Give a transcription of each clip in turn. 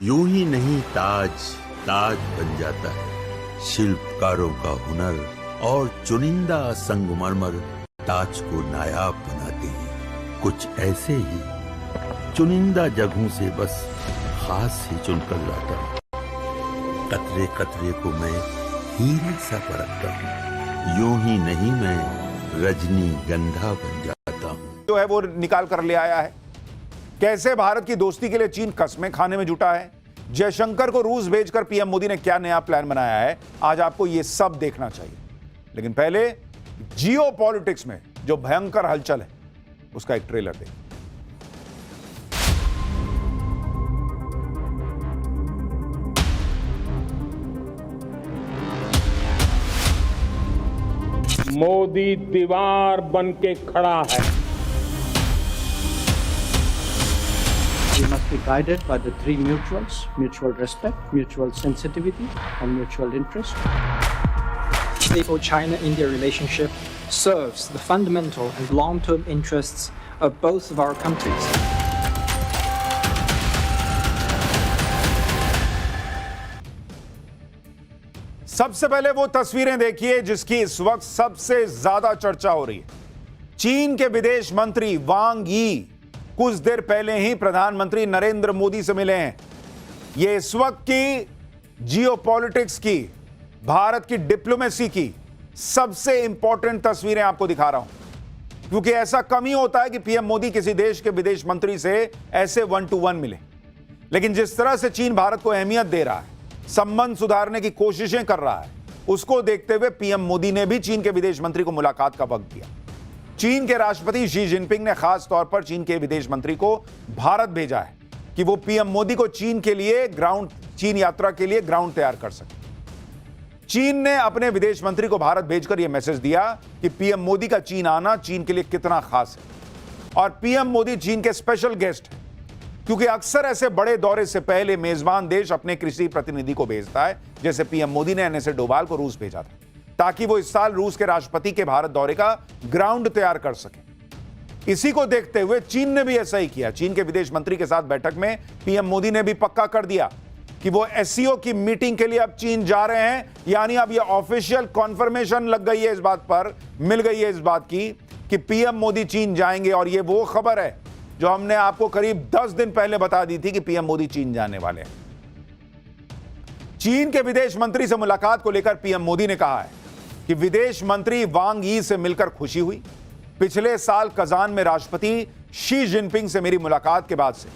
यूं ही नहीं ताज ताज बन जाता है। शिल्पकारों का हुनर और चुनिंदा संगमरमर ताज को नायाब बनाते हैं। कुछ ऐसे ही चुनिंदा जगहों से बस खास ही चुनकर लाता हूँ। कतरे कतरे को मैं हीरे सा परखता हूँ। यूं ही नहीं मैं रजनीगंधा बन जाता हूँ। जो है वो निकाल कर ले आया है। कैसे भारत की दोस्ती के लिए चीन कस्में खाने में जुटा है, जयशंकर को रूस भेजकर पीएम मोदी ने क्या नया प्लान बनाया है, आज आपको यह सब देखना चाहिए। लेकिन पहले जियो पॉलिटिक्स में जो भयंकर हलचल है उसका एक ट्रेलर देखिए। मोदी दीवार बन के खड़ा है। We must be guided by the three mutuals: mutual respect, mutual sensitivity, and mutual interest. The China-India relationship serves the fundamental and long-term interests of both of our countries. सबसे पहले वो तस्वीरें देखिए जिसकी इस वक्त सबसे ज्यादा चर्चा हो रही है। चीन के विदेश मंत्री वांग यी कुछ देर पहले ही प्रधानमंत्री नरेंद्र मोदी से मिले हैं। ये इस वक्त की जियोपॉलिटिक्स की, भारत की डिप्लोमेसी की सबसे इंपॉर्टेंट तस्वीरें आपको दिखा रहा हूं, क्योंकि ऐसा कम ही होता है कि पीएम मोदी किसी देश के विदेश मंत्री से ऐसे 1-to-1 मिले। लेकिन जिस तरह से चीन भारत को अहमियत दे रहा है, संबंध सुधारने की कोशिशें कर रहा है, उसको देखते हुए पीएम मोदी ने भी चीन के विदेश मंत्री को मुलाकात का वक्त दिया। चीन के राष्ट्रपति शी जिनपिंग ने खास तौर पर चीन के विदेश मंत्री को भारत भेजा है कि वो पीएम मोदी को चीन यात्रा के लिए ग्राउंड तैयार कर सके। चीन ने अपने विदेश मंत्री को भारत भेजकर यह मैसेज दिया कि पीएम मोदी का चीन आना चीन के लिए कितना खास है और पीएम मोदी चीन के स्पेशल गेस्ट हैं, क्योंकि अक्सर ऐसे बड़े दौरे से पहले मेजबान देश अपने कृषि प्रतिनिधि को भेजता है। जैसे पीएम मोदी ने एनएसए डोभाल को रूस भेजा था ताकि वो इस साल रूस के राष्ट्रपति के भारत दौरे का ग्राउंड तैयार कर सके। इसी को देखते हुए चीन ने भी ऐसा ही किया। चीन के विदेश मंत्री के साथ बैठक में पीएम मोदी ने भी पक्का कर दिया कि वो एससीओ की मीटिंग के लिए अब चीन जा रहे हैं। यानी अब ये ऑफिशियल कॉन्फर्मेशन लग गई है, इस बात पर मिल गई है इस बात की कि पीएम मोदी चीन जाएंगे। और ये वो खबर है जो हमने आपको करीब 10 दिन पहले बता दी थी कि पीएम मोदी चीन जाने वाले हैं। चीन के विदेश मंत्री से मुलाकात को लेकर पीएम मोदी ने कहा है कि विदेश मंत्री वांग यी से मिलकर खुशी हुई। पिछले साल कजान में राष्ट्रपति शी जिनपिंग से मेरी मुलाकात के बाद से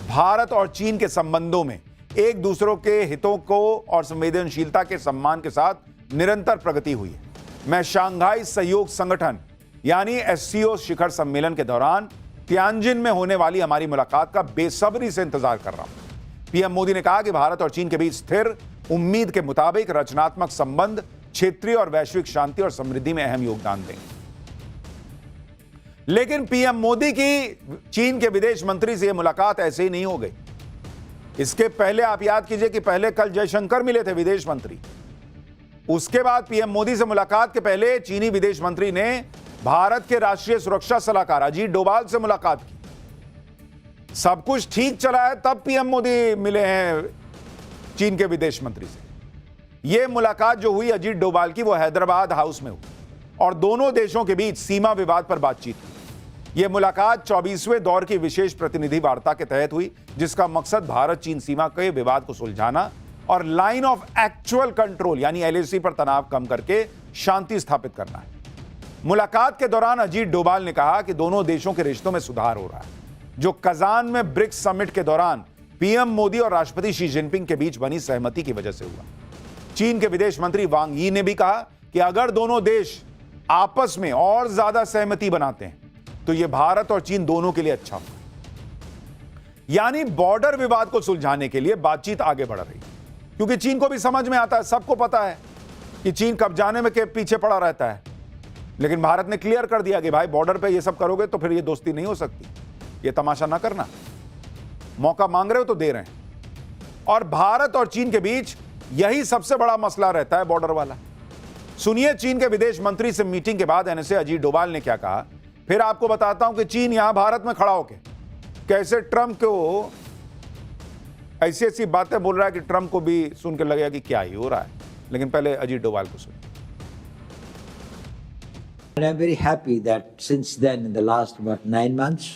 भारत और चीन के संबंधों में एक दूसरे के हितों को और संवेदनशीलता के सम्मान के साथ निरंतर प्रगति हुई है। मैं शंघाई सहयोग संगठन यानी एससीओ शिखर सम्मेलन के दौरान तियानजिन में होने वाली हमारी मुलाकात का बेसब्री से इंतजार कर रहा हूं। पीएम मोदी ने कहा कि भारत और चीन के बीच स्थिर, उम्मीद के मुताबिक रचनात्मक संबंध क्षेत्रीय और वैश्विक शांति और समृद्धि में अहम योगदान देंगे। लेकिन पीएम मोदी की चीन के विदेश मंत्री से यह मुलाकात ऐसे ही नहीं हो गई। इसके पहले आप याद कीजिए कि पहले कल जयशंकर मिले थे विदेश मंत्री। उसके बाद पीएम मोदी से मुलाकात के पहले चीनी विदेश मंत्री ने भारत के राष्ट्रीय सुरक्षा सलाहकार अजीत डोभाल से मुलाकात की। सब कुछ ठीक चला है तब पीएम मोदी मिले हैं चीन के विदेश मंत्री से। यह मुलाकात जो हुई अजीत डोभाल की, वो हैदराबाद हाउस में हुई और दोनों देशों के बीच सीमा विवाद पर बातचीत हुई। यह मुलाकात 24वें दौर की विशेष प्रतिनिधि वार्ता के तहत हुई, जिसका मकसद भारत चीन सीमा के विवाद को सुलझाना और लाइन ऑफ एक्चुअल कंट्रोल यानी एलएसी पर तनाव कम करके शांति स्थापित करना है। मुलाकात के दौरान अजीत डोभाल ने कहा कि दोनों देशों के रिश्तों में सुधार हो रहा है, जो कजान में ब्रिक्स समिट के दौरान पीएम मोदी और राष्ट्रपति शी जिनपिंग के बीच बनी सहमति की वजह से हुआ। चीन के विदेश मंत्री वांग यी ने भी कहा कि अगर दोनों देश आपस में और ज्यादा सहमति बनाते हैं तो यह भारत और चीन दोनों के लिए अच्छा होगा। यानी बॉर्डर विवाद को सुलझाने के लिए बातचीत आगे बढ़ रही है, क्योंकि चीन को भी समझ में आता है, सबको पता है कि चीन कब जाने में के पीछे पड़ा रहता है। लेकिन भारत ने क्लियर कर दिया कि भाई बॉर्डर पे ये सब करोगे तो फिर ये दोस्ती नहीं हो सकती, ये तमाशा ना करना। मौका मांग रहे हो तो दे रहे हैं। और भारत और चीन के बीच यही सबसे बड़ा मसला रहता है, बॉर्डर वाला। सुनिए चीन के विदेश मंत्री से मीटिंग के बाद एनएसए अजीत डोभाल ने क्या कहा, फिर आपको बताता हूं कि चीन यहां भारत में खड़ा होकर कैसे ट्रंप को ऐसी ऐसी बातें बोल रहा है कि ट्रंप को भी सुन के लगेगा कि क्या ही हो रहा है। लेकिन पहले अजीत डोभाल को सुनिए। And I'm very happy that since then, in the last 9 months,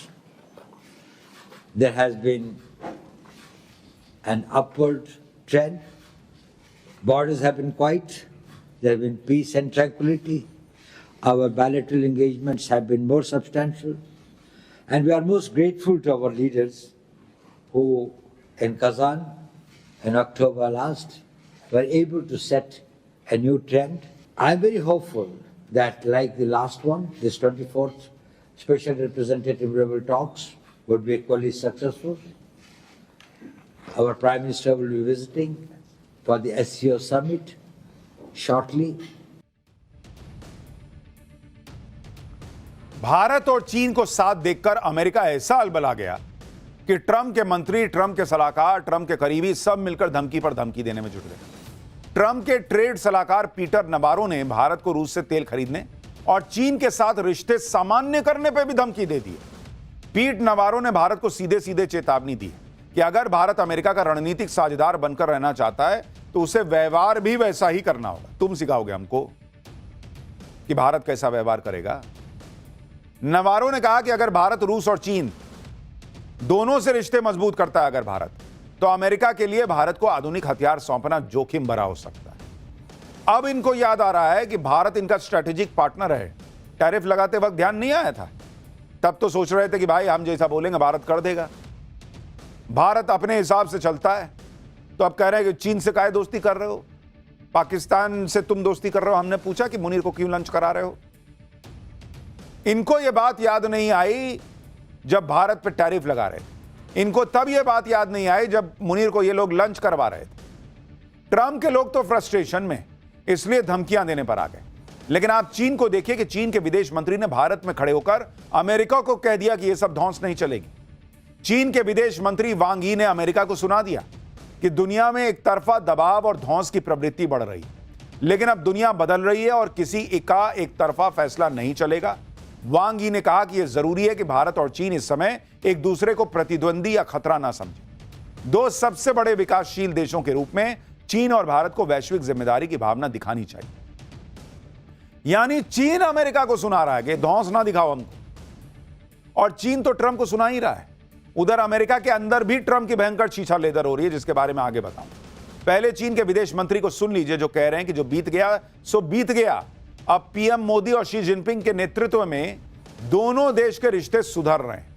there has been an upward trend. Borders have been quiet. There have been peace and tranquility. Our bilateral engagements have been more substantial. And we are most grateful to our leaders who, in Kazan, in October last, were able to set a new trend. I'm very hopeful that, like the last one, this 24th Special Representative level talks would be equally successful. Our Prime Minister will be visiting for the SCO summit shortly. Bharat और चीन को साथ देखकर America ऐसा अलबला गया कि Trump के मंत्री, ट्रंप के सलाहकार, ट्रंप के करीबी सब मिलकर धमकी पर धमकी देने में जुट गए। ट्रंप के ट्रेड सलाहकार पीटर नबारो ने भारत को रूस से तेल खरीदने और चीन के साथ रिश्ते सामान्य करने पर भी धमकी दे दी। पीट नबारो ने भारत को सीधे सीधे चेतावनी दी कि अगर भारत अमेरिका का रणनीतिक साझेदार बनकर रहना चाहता है तो उसे व्यवहार भी वैसा ही करना होगा। तुम सिखाओगे हमको कि भारत कैसा व्यवहार करेगा? नवारो ने कहा कि अगर भारत, रूस और चीन दोनों से रिश्ते मजबूत करता है अगर भारत, तो अमेरिका के लिए भारत को आधुनिक हथियार सौंपना जोखिम भरा हो सकता है। अब इनको याद आ रहा है कि भारत इनका स्ट्रेटेजिक पार्टनर है। टैरिफ लगाते वक्त ध्यान नहीं आया था। तब तो सोच रहे थे कि भाई हम जैसा बोलेंगे भारत कर देगा, भारत अपने हिसाब से चलता है। तो अब कह रहे हैं कि चीन से काहे दोस्ती कर रहे हो, पाकिस्तान से तुम दोस्ती कर रहे हो। हमने पूछा कि मुनीर को क्यों लंच करा रहे हो। इनको यह बात याद नहीं आई जब भारत पर टैरिफ लगा रहे थे। इनको तब यह बात याद नहीं आई जब मुनीर को ये लोग लंच करवा रहे थे। ट्रंप के लोग तो फ्रस्ट्रेशन में इसलिए धमकियां देने पर आ गए। लेकिन आप चीन को देखिए कि चीन के विदेश मंत्री ने भारत में खड़े होकर अमेरिका को कह दिया कि यह सब धौंस नहीं चलेगी। चीन के विदेश मंत्री वांग यी ने अमेरिका को सुना दिया कि दुनिया में एक तरफा दबाव और धौंस की प्रवृत्ति बढ़ रही है, लेकिन अब दुनिया बदल रही है और किसी का एक तरफा फैसला नहीं चलेगा। वांग यी ने कहा कि यह जरूरी है कि भारत और चीन इस समय एक दूसरे को प्रतिद्वंदी या खतरा ना समझे। दो सबसे बड़े विकासशील देशों के रूप में चीन और भारत को वैश्विक जिम्मेदारी की भावना दिखानी चाहिए। यानी चीन अमेरिका को सुना रहा है कि धौंस ना दिखाओ हमको, और चीन तो ट्रंप को सुना ही रहा है। उधर अमेरिका के अंदर भी ट्रंप की भयंकर छीछा लेदर हो रही है, जिसके बारे में आगे बताऊं। पहले चीन के विदेश मंत्री को सुन लीजिए, जो कह रहे हैं कि जो बीत गया सो बीत गया। अब पीएम मोदी और शी जिनपिंग के नेतृत्व में दोनों देश के रिश्ते सुधर रहे हैं।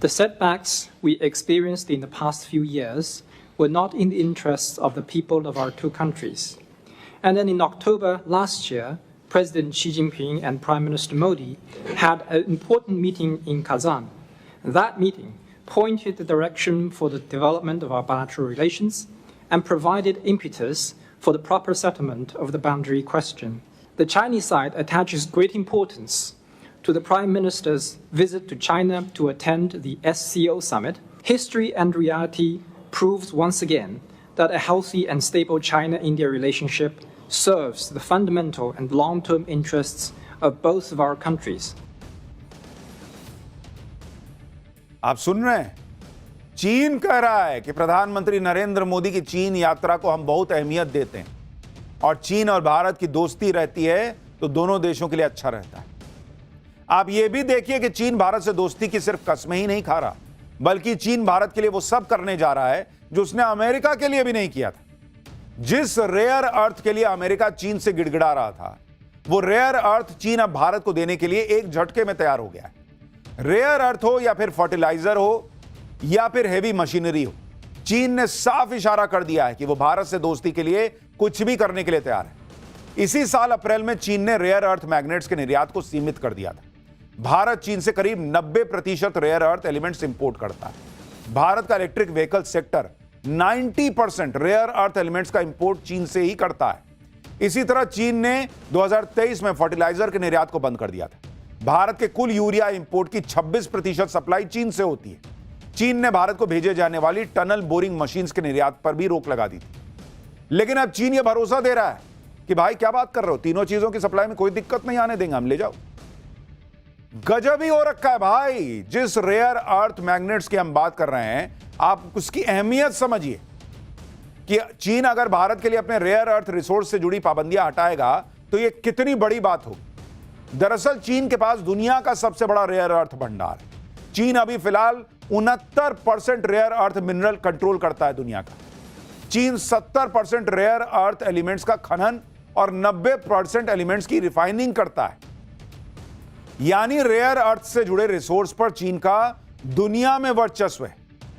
The setbacks we experienced in the past few years were not in the interests of the people of our two countries. And then in October last year, President Xi Jinping and Prime Minister Modi had an important meeting in Kazan. That meeting pointed the direction for the development of our bilateral relations and provided impetus for the proper settlement of the boundary question. The Chinese side attaches great importance to the Prime Minister's visit to China to attend the SCO summit. History and reality proves once again that a healthy and stable China-India relationship serves the fundamental and long-term interests of both of our countries. आप सुन रहे हैं, चीन कह रहा है कि प्रधानमंत्री नरेंद्र मोदी की चीन यात्रा को हम बहुत अहमियत देते हैं और चीन और भारत की दोस्ती रहती है तो दोनों देशों के लिए अच्छा रहता है। आप यह भी देखिए कि चीन भारत से दोस्ती की सिर्फ कस्में ही नहीं खा रहा, बल्कि चीन भारत के लिए वो सब करने जा रहा है जो उसने अमेरिका के लिए भी नहीं किया था। जिस रेयर अर्थ के लिए अमेरिका चीन से गिड़गिड़ा रहा था, वो रेयर अर्थ चीन अब भारत को देने के लिए एक झटके में तैयार हो गया है। रेयर अर्थ हो या फिर फर्टिलाइजर हो या फिर हेवी मशीनरी हो, चीन ने साफ इशारा कर दिया है कि वो भारत से दोस्ती के लिए कुछ भी करने के लिए तैयार है। इसी साल अप्रैल में चीन ने रेयर अर्थ मैग्नेट्स के निर्यात को सीमित कर दिया था। भारत चीन से करीब 90% रेयर अर्थ एलिमेंट्स इंपोर्ट करता है। भारत का electric vehicle sector 90% rare earth elements का इंपोर्ट चीन से ही करता है। इसी तरह चीन ने 2023 में फर्टिलाइजर के निर्यात को बंद कर दिया था। भारत के कुल यूरिया इंपोर्ट की 26% सप्लाई चीन से होती है। चीन ने भारत को भेजे जाने वाली टनल बोरिंग मशीन्स के निर्यात पर भी रोक लगा दी थी। लेकिन अब चीन यह भरोसा दे रहा है कि भाई क्या बात कर रहे हो, तीनों चीजों की सप्लाई में कोई दिक्कत नहीं आने देंगे हम, ले जाओ। गजब ही हो रखा है भाई। जिस रेयर अर्थ मैग्नेट्स की हम बात कर रहे हैं, आप उसकी अहमियत समझिए कि चीन अगर भारत के लिए अपने रेयर अर्थ रिसोर्स से जुड़ी पाबंदियां हटाएगा तो यह कितनी बड़ी बात होगी। दरअसल चीन के पास दुनिया का सबसे बड़ा रेयर अर्थ भंडार है। चीन अभी फिलहाल 69% रेयर अर्थ मिनरल कंट्रोल करता है दुनिया का। चीन 70% रेयर अर्थ एलिमेंट्स का खनन और 90% एलिमेंट्स की रिफाइनिंग करता है। यानी रेयर अर्थ से जुड़े रिसोर्स पर चीन का दुनिया में वर्चस्व है।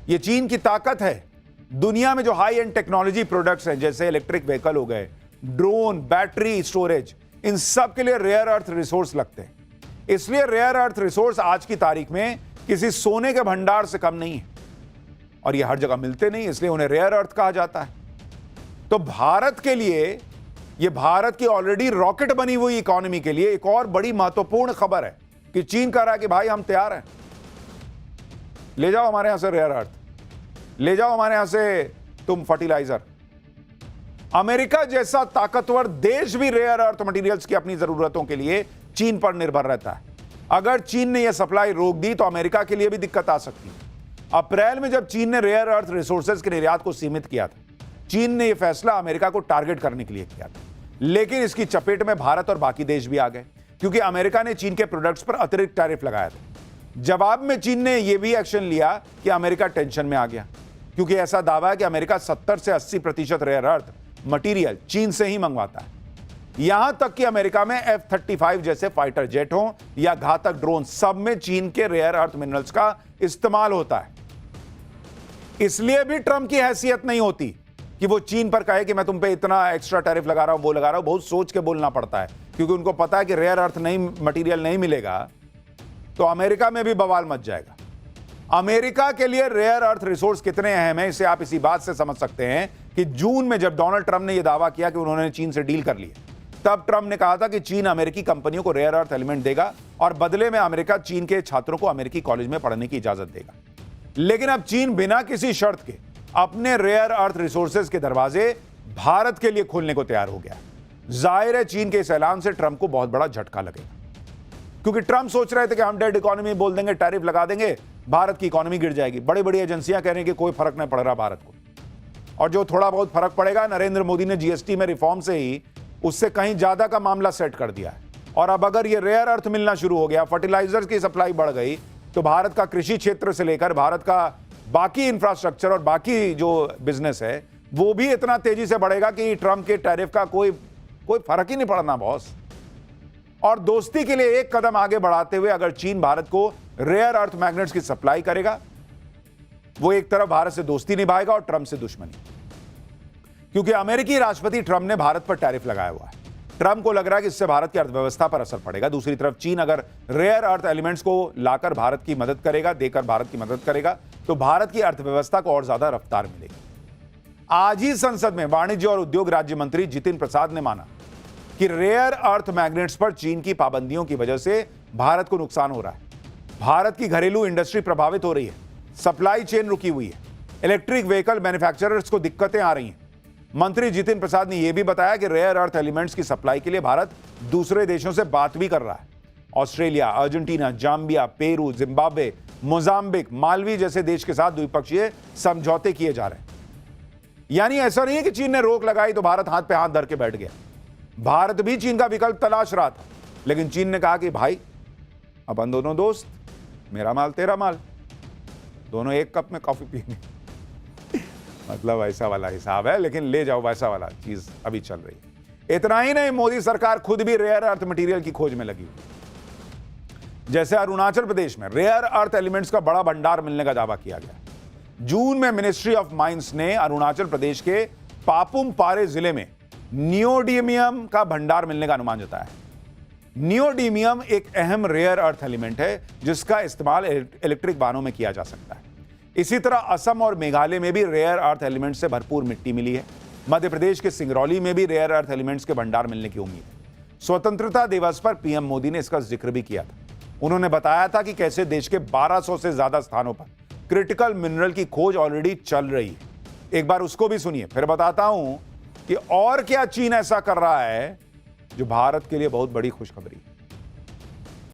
यह चीन की ताकत है। दुनिया में जो हाई एंड टेक्नोलॉजी प्रोडक्ट्स हैं, जैसे इलेक्ट्रिक व्हीकल हो गए, ड्रोन, बैटरी स्टोरेज, इन सब के लिए रेयर अर्थ रिसोर्स लगते हैं। इसलिए रेयर अर्थ रिसोर्स आज की तारीख में किसी सोने के भंडार से कम नहीं है और ये हर जगह मिलते नहीं, इसलिए उन्हें रेयर अर्थ कहा जाता है। तो भारत के लिए, ये भारत की ऑलरेडी रॉकेट बनी हुई इकोनॉमी के लिए एक और बड़ी महत्वपूर्ण खबर है कि चीन कह रहा है कि भाई हम तैयार हैं, ले जाओ हमारे यहां से रेयर अर्थ, ले जाओ हमारे यहां से तुम फर्टिलाइजर। अमेरिका जैसा ताकतवर देश भी रेयर अर्थ मटेरियल्स की अपनी जरूरतों के लिए चीन पर निर्भर रहता है। अगर चीन ने यह सप्लाई रोक दी तो अमेरिका के लिए भी दिक्कत आ सकती है। अप्रैल में जब चीन ने रेयर अर्थ रिसोर्सेज के निर्यात को सीमित किया था, चीन ने यह फैसला अमेरिका को टारगेट करने के लिए किया था। लेकिन इसकी चपेट में भारत और बाकी देश भी आ गए, क्योंकि अमेरिका ने चीन के प्रोडक्ट्स पर अतिरिक्त टैरिफ लगाया था। जवाब में चीन ने यह भी एक्शन लिया कि अमेरिका टेंशन में आ गया, क्योंकि ऐसा दावा है कि अमेरिका 70 से 80% रेयर अर्थ मटेरियल चीन से ही मंगवाता है। यहां तक कि अमेरिका में F-35 जैसे फाइटर जेट हो या घातक ड्रोन, सब में चीन के रेयर अर्थ मिनरल्स का इस्तेमाल होता है। इसलिए भी ट्रंप की हैसियत नहीं होती कि वो चीन पर कहे कि मैं तुम पे इतना एक्स्ट्रा टैरिफ लगा रहा हूं, वो लगा रहा हूं। बहुत सोच के बोलना पड़ता है, क्योंकि उनको पता है कि रेयर अर्थ मटेरियल नहीं मिलेगा तो अमेरिका में भी बवाल मच जाएगा। अमेरिका के लिए रेयर अर्थ रिसोर्स कितने अहम है, इसे आप इसी बात से समझ सकते हैं कि जून में जब डोनाल्ड ट्रंप ने यह दावा किया कि उन्होंने चीन से डील कर ली, तब ट्रंप ने कहा था कि चीन अमेरिकी कंपनियों को रेयर अर्थ एलिमेंट देगा और बदले में अमेरिका चीन के छात्रों को अमेरिकी कॉलेज में पढ़ने की इजाजत देगा। लेकिन अब चीन बिना किसी शर्त के अपने रेयर अर्थ रिसोर्सेज के दरवाजे भारत के लिए खोलने को तैयार हो गया। जाहिर है चीन के इस ऐलान से ट्रंप को बहुत बड़ा झटका लगेगा, क्योंकि ट्रंप सोच रहे थे कि हम डेड इकोनॉमी बोल देंगे, टैरिफ लगा देंगे, भारत की इकोनॉमी गिर जाएगी। बड़ी बड़ी एजेंसियां कह रही हैं कि कोई फर्क नहीं पड़ रहा भारत को, और जो थोड़ा बहुत फर्क पड़ेगा, नरेंद्र मोदी ने जीएसटी में रिफॉर्म से ही उससे कहीं ज्यादा का मामला सेट कर दिया है। और अब अगर ये रेयर अर्थ मिलना शुरू हो गया, फर्टिलाइजर्स की सप्लाई बढ़ गई, तो भारत का कृषि क्षेत्र से लेकर भारत का बाकी इंफ्रास्ट्रक्चर और बाकी जो बिजनेस है वो भी इतना तेजी से बढ़ेगा कि ट्रंप के टैरिफ का कोई फर्क ही नहीं पड़ना बॉस। और दोस्ती के लिए एक कदम आगे बढ़ाते हुए अगर चीन भारत को रेयर अर्थ मैग्नेट्स की सप्लाई करेगा, वो एक तरफ भारत से दोस्ती निभाएगा और ट्रंप से दुश्मनी, क्योंकि अमेरिकी राष्ट्रपति ट्रंप ने भारत पर टैरिफ लगाया हुआ है। ट्रंप को लग रहा है कि इससे भारत की अर्थव्यवस्था पर असर पड़ेगा। दूसरी तरफ चीन अगर रेयर अर्थ एलिमेंट्स को लाकर भारत की मदद करेगा, देकर भारत की मदद करेगा, तो भारत की अर्थव्यवस्था को और ज्यादा रफ्तार मिलेगी। आज ही संसद में वाणिज्य और उद्योग राज्य मंत्री जितिन प्रसाद ने माना कि रेयर अर्थ मैग्नेट्स पर चीन की पाबंदियों की वजह से भारत को नुकसान हो रहा है। भारत की घरेलू इंडस्ट्री प्रभावित हो रही है, सप्लाई चेन रुकी हुई है, इलेक्ट्रिक व्हीकल मैन्युफैक्चरर्स को दिक्कतें आ रही हैं। मंत्री जितिन प्रसाद ने यह भी बताया कि रेयर अर्थ एलिमेंट्स की सप्लाई के लिए भारत दूसरे देशों से बात भी कर रहा है। Australia, Argentina, Zambia, Peru, Zimbabwe, Mozambique, Malvi जैसे देश के साथ द्विपक्षीय समझौते किए जा रहे हैं। यानी ऐसा नहीं है कि चीन ने रोक लगाई तो भारत हाथ पे हाथ धर के बैठ गया। भारत भी चीन का विकल्प तलाश रहा था, लेकिन चीन ने कहा कि भाई अपन दोनों दोस्त, मेरा माल तेरा माल, दोनों एक कप में कॉफी पिएंगे। मतलब ऐसा वाला हिसाब है, लेकिन ले जाओ वैसा वाला चीज अभी चल रही है। इतना ही नहीं, मोदी सरकार खुद भी रेयर अर्थ मटेरियल की खोज में लगी हुई। जैसे अरुणाचल प्रदेश में रेयर अर्थ एलिमेंट्स का बड़ा भंडार मिलने का दावा किया गया। जून में मिनिस्ट्री ऑफ माइंस ने अरुणाचल प्रदेश के पापुम पारे जिले में नियोडीमियम का भंडार मिलने का अनुमान जताया है। नियोडीमियम एक अहम रेयर अर्थ एलिमेंट है जिसका इस्तेमाल इलेक्ट्रिक वाहनों में किया जा सकता है। इसी तरह असम और मेघालय में भी रेयर अर्थ एलिमेंट से भरपूर मिट्टी मिली है। मध्य प्रदेश के सिंगरौली में भी रेयर अर्थ एलिमेंट्स के भंडार मिलने की उम्मीद है। स्वतंत्रता दिवस पर पीएम मोदी ने इसका जिक्र भी किया था। उन्होंने बताया था कि कैसे देश के 1200 से ज्यादा स्थानों पर क्रिटिकल मिनरल की खोज ऑलरेडी चल रही है। एक बार उसको भी सुनिए, फिर बताता हूं कि और क्या चीन ऐसा कर रहा है जो भारत के लिए बहुत बड़ी खुशखबरी है।